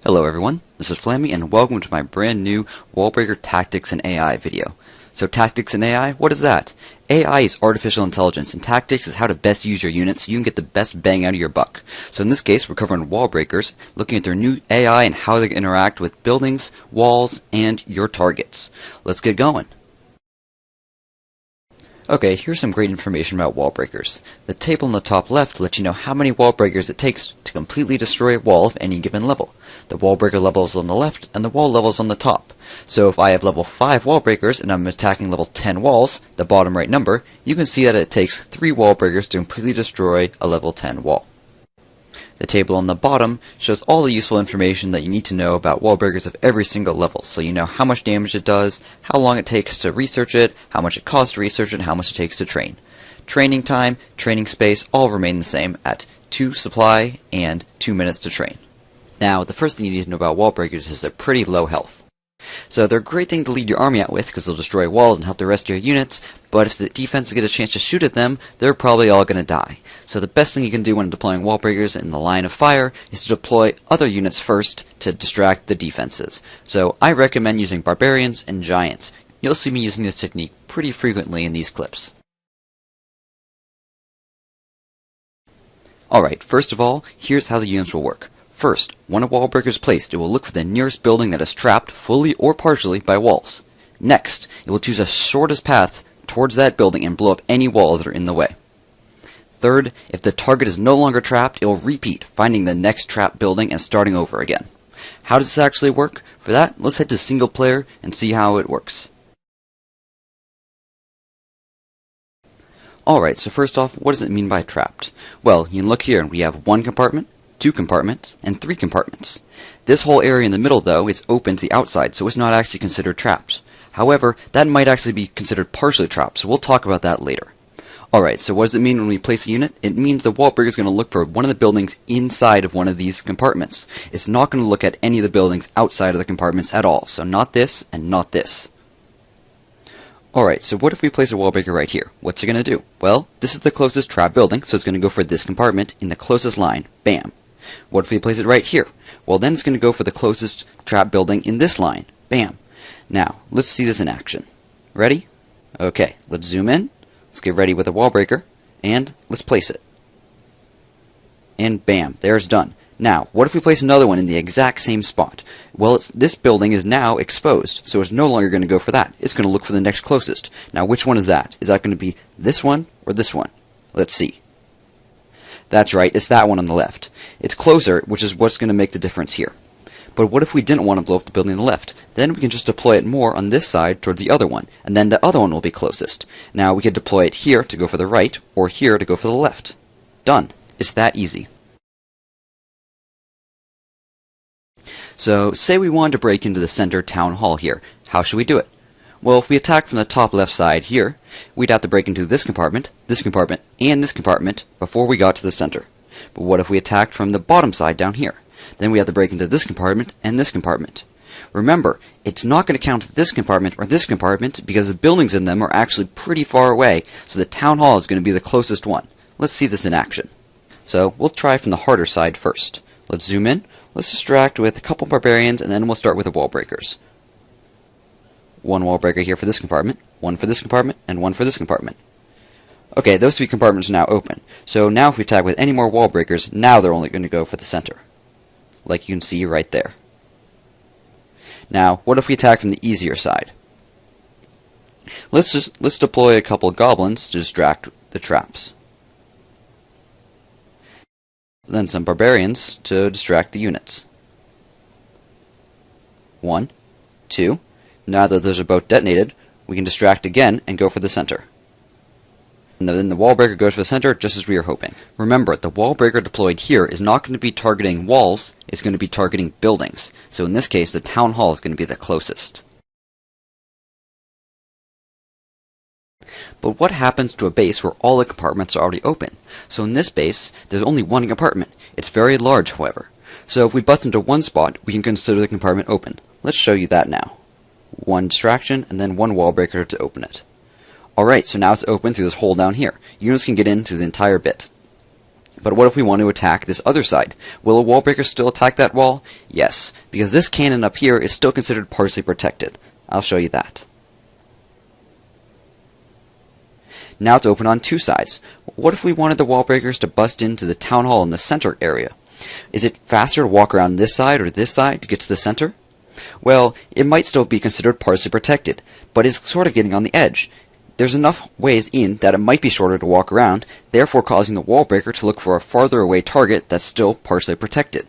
Hello everyone, this is Flammy and welcome to my brand new Wallbreaker Tactics and AI video. So Tactics and AI, what is that? AI is artificial intelligence and tactics is how to best use your units so you can get the best bang out of your buck. So in this case we're covering Wallbreakers, looking at their new AI and how they interact with buildings, walls, and your targets. Let's get going. Okay, here's some great information about wall breakers. The table on the top left lets you know how many wall breakers it takes to completely destroy a wall of any given level. The wall breaker level is on the left and the wall level is on the top. So if I have level 5 wall breakers and I'm attacking level 10 walls, the bottom right number, you can see that it takes 3 wall breakers to completely destroy a level 10 wall. The table on the bottom shows all the useful information that you need to know about wall breakers of every single level, so you know how much damage it does, how long it takes to research it, how much it costs to research it, and how much it takes to train. Training time, training space all remain the same at 2 supply and 2 minutes to train. Now, the first thing you need to know about wall breakers is they're pretty low health. So they're a great thing to lead your army out with because they'll destroy walls and help the rest of your units, but if the defense get a chance to shoot at them, they're probably all going to die. So the best thing you can do when deploying wall breakers in the line of fire is to deploy other units first to distract the defenses. So I recommend using barbarians and giants. You'll see me using this technique pretty frequently in these clips. Alright, first of all, here's how the units will work. First, when a wall breaker is placed, it will look for the nearest building that is trapped, fully or partially, by walls. Next, it will choose the shortest path towards that building and blow up any walls that are in the way. Third, if the target is no longer trapped, it will repeat, finding the next trapped building and starting over again. How does this actually work? For that, let's head to single player and see how it works. Alright, so first off, what does it mean by trapped? Well, you can look here and we have 1 compartment, 2 compartments, and 3 compartments. This whole area in the middle, though, is open to the outside, so it's not actually considered trapped. However, that might actually be considered partially trapped, so we'll talk about that later. Alright, so what does it mean when we place a unit? It means the wall breaker is going to look for one of the buildings inside of one of these compartments. It's not going to look at any of the buildings outside of the compartments at all, so not this and not this. Alright, so what if we place a wall breaker right here? What's it going to do? Well, this is the closest trap building, so it's going to go for this compartment in the closest line. Bam! What if we place it right here? Well, then it's going to go for the closest trap building in this line. Bam! Now, let's see this in action. Ready? Okay, let's zoom in. Let's get ready with a wall breaker, and let's place it. And bam, there's done. Now, what if we place another one in the exact same spot? Well, this building is now exposed, so it's no longer going to go for that. It's going to look for the next closest. Now, which one is that? Is that going to be this one or this one? Let's see. That's right, it's that one on the left. It's closer, which is what's going to make the difference here. But what if we didn't want to blow up the building on the left? Then we can just deploy it more on this side towards the other one, and then the other one will be closest. Now we could deploy it here to go for the right, or here to go for the left. Done. It's that easy. So, say we wanted to break into the center town hall here. How should we do it? Well, if we attack from the top left side here, we'd have to break into this compartment, and this compartment before we got to the center. But what if we attacked from the bottom side down here? Then we have to break into this compartment and this compartment. Remember, it's not going to count this compartment or this compartment because the buildings in them are actually pretty far away, so the town hall is going to be the closest one. Let's see this in action. So, we'll try from the harder side first. Let's zoom in, let's distract with a couple barbarians, and then we'll start with the wall breakers. 1 wall breaker here for this compartment, 1 for this compartment, and 1 for this compartment. Okay, those 3 compartments are now open. So now if we attack with any more wall breakers, now they're only going to go for the center. Like you can see right there. Now, what if we attack from the easier side? Let's deploy a couple goblins to distract the traps. Then some barbarians to distract the units. 1, 2. Now that those are both detonated, we can distract again and go for the center. And then the wall breaker goes for the center just as we were hoping. Remember, the wall breaker deployed here is not going to be targeting walls, it's going to be targeting buildings. So in this case, the town hall is going to be the closest. But what happens to a base where all the compartments are already open? So in this base, there's only 1 compartment. It's very large, however. So if we bust into one spot, we can consider the compartment open. Let's show you that now. 1 distraction, and then 1 wall breaker to open it. Alright, so now it's open through this hole down here. Units can get into the entire bit. But what if we want to attack this other side? Will a wall breaker still attack that wall? Yes, because this cannon up here is still considered partially protected. I'll show you that. Now it's open on two sides. What if we wanted the wall breakers to bust into the town hall in the center area? Is it faster to walk around this side or this side to get to the center? Well, it might still be considered partially protected, but is sort of getting on the edge. There's enough ways in that it might be shorter to walk around, therefore causing the wall breaker to look for a farther away target that's still partially protected.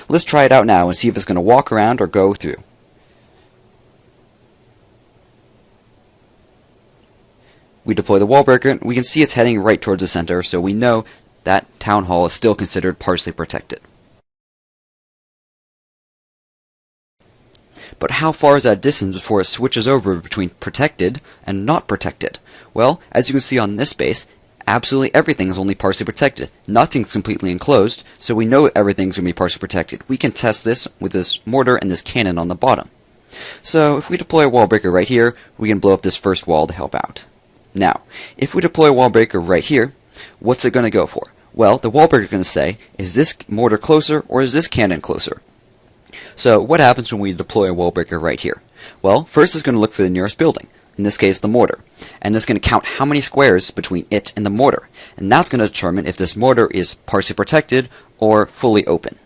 Let's try it out now and see if it's going to walk around or go through. We deploy the wall breaker, and we can see it's heading right towards the center, so we know that town hall is still considered partially protected. But how far is that distance before it switches over between protected and not protected? Well, as you can see on this base, absolutely everything is only partially protected. Nothing's completely enclosed, so we know everything's going to be partially protected. We can test this with this mortar and this cannon on the bottom. So if we deploy a wall breaker right here, we can blow up this first wall to help out. Now, if we deploy a wall breaker right here, what's it going to go for? Well, the wall breaker is going to say, is this mortar closer or is this cannon closer? So what happens when we deploy a wall breaker right here? Well, first it's going to look for the nearest building, in this case the mortar, and it's going to count how many squares between it and the mortar, and that's going to determine if this mortar is partially protected or fully open.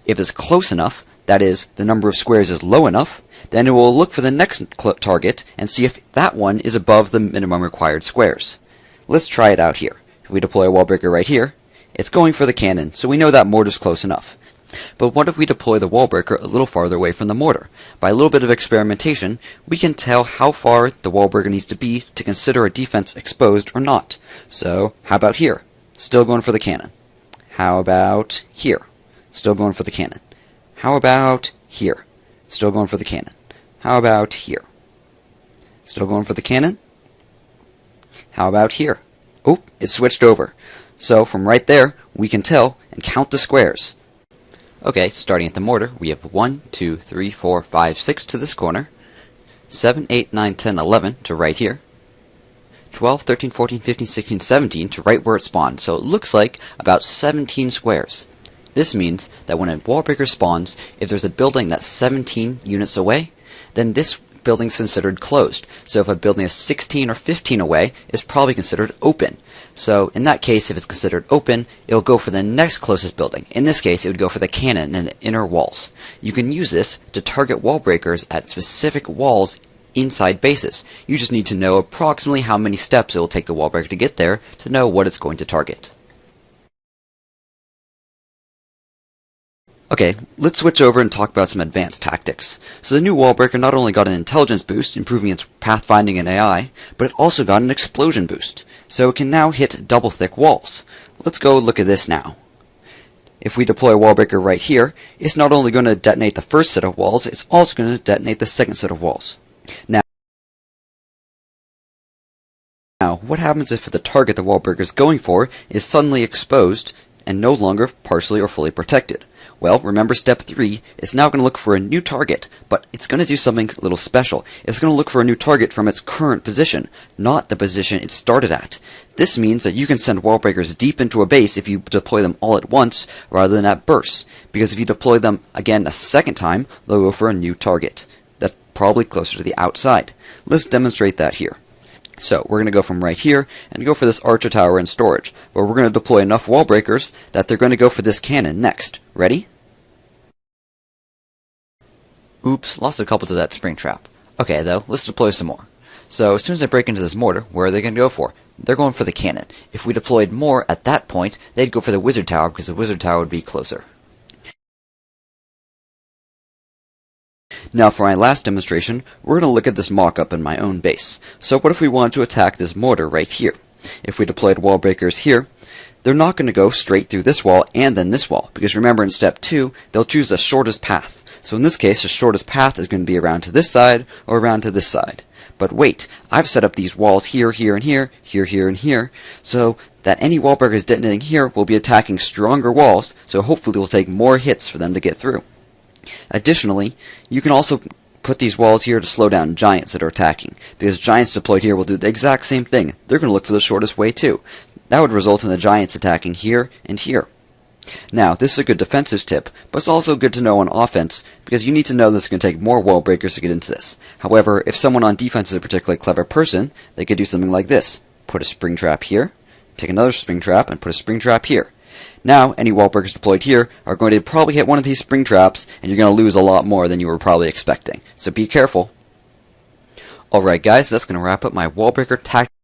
If it's close enough, that is, the number of squares is low enough, then it will look for the next target and see if that one is above the minimum required squares. Let's try it out here. If we deploy a wall breaker right here, it's going for the cannon, so we know that mortar is close enough. But what if we deploy the wall breaker a little farther away from the mortar? By a little bit of experimentation, we can tell how far the wall breaker needs to be to consider a defense exposed or not. So, how about here? Still going for the cannon. How about here? Still going for the cannon. How about here? Still going for the cannon. How about here? Still going for the cannon? How about here? Oh, it switched over. So from right there, we can tell and count the squares. Okay, starting at the mortar, we have 1, 2, 3, 4, 5, 6 to this corner, 7, 8, 9, 10, 11 to right here, 12, 13, 14, 15, 16, 17 to right where it spawned, so it looks like about 17 squares. This means that when a wall breaker spawns, if there's a building that's 17 units away, then this building is considered closed. So if a building is 16 or 15 away, it's probably considered open. So in that case, if it's considered open, it'll go for the next closest building. In this case, it would go for the cannon and the inner walls. You can use this to target wall breakers at specific walls inside bases. You just need to know approximately how many steps it will take the wall breaker to get there to know what it's going to target. Okay, let's switch over and talk about some advanced tactics. So the new wall breaker not only got an intelligence boost, improving its pathfinding and AI, but it also got an explosion boost. So it can now hit double thick walls. Let's go look at this now. If we deploy a wall breaker right here, it's not only going to detonate the first set of walls, it's also going to detonate the second set of walls. Now, what happens if the target the wall breaker is going for is suddenly exposed and no longer partially or fully protected? Well, remember step 3, it's now going to look for a new target, but it's going to do something a little special. It's going to look for a new target from its current position, not the position it started at. This means that you can send wall breakers deep into a base if you deploy them all at once rather than at bursts, because if you deploy them again a second time, they'll go for a new target. That's probably closer to the outside. Let's demonstrate that here. So we're going to go from right here and go for this archer tower in storage, where we're going to deploy enough wall breakers that they're going to go for this cannon next. Ready? Oops, lost a couple to that spring trap. Okay though, let's deploy some more. So as soon as I break into this mortar, where are they going to go for? They're going for the cannon. If we deployed more at that point, they'd go for the wizard tower because the wizard tower would be closer. Now for my last demonstration, we're going to look at this mock-up in my own base. So what if we wanted to attack this mortar right here? If we deployed wall breakers here, they're not going to go straight through this wall and then this wall, because remember in step 2, they'll choose the shortest path. So in this case, the shortest path is going to be around to this side or around to this side. But wait, I've set up these walls here, here, and here, here, here, and here, so that any wall breakers detonating here will be attacking stronger walls, so hopefully it will take more hits for them to get through. Additionally, you can also put these walls here to slow down giants that are attacking, because giants deployed here will do the exact same thing. They're going to look for the shortest way too. That would result in the giants attacking here and here. Now, this is a good defensive tip, but it's also good to know on offense, because you need to know that it's going to take more wall breakers to get into this. However, if someone on defense is a particularly clever person, they could do something like this. Put a spring trap here, take another spring trap, and put a spring trap here. Now, any wall breakers deployed here are going to probably hit one of these spring traps, and you're going to lose a lot more than you were probably expecting. So be careful. Alright guys, that's going to wrap up my wall breaker tactics.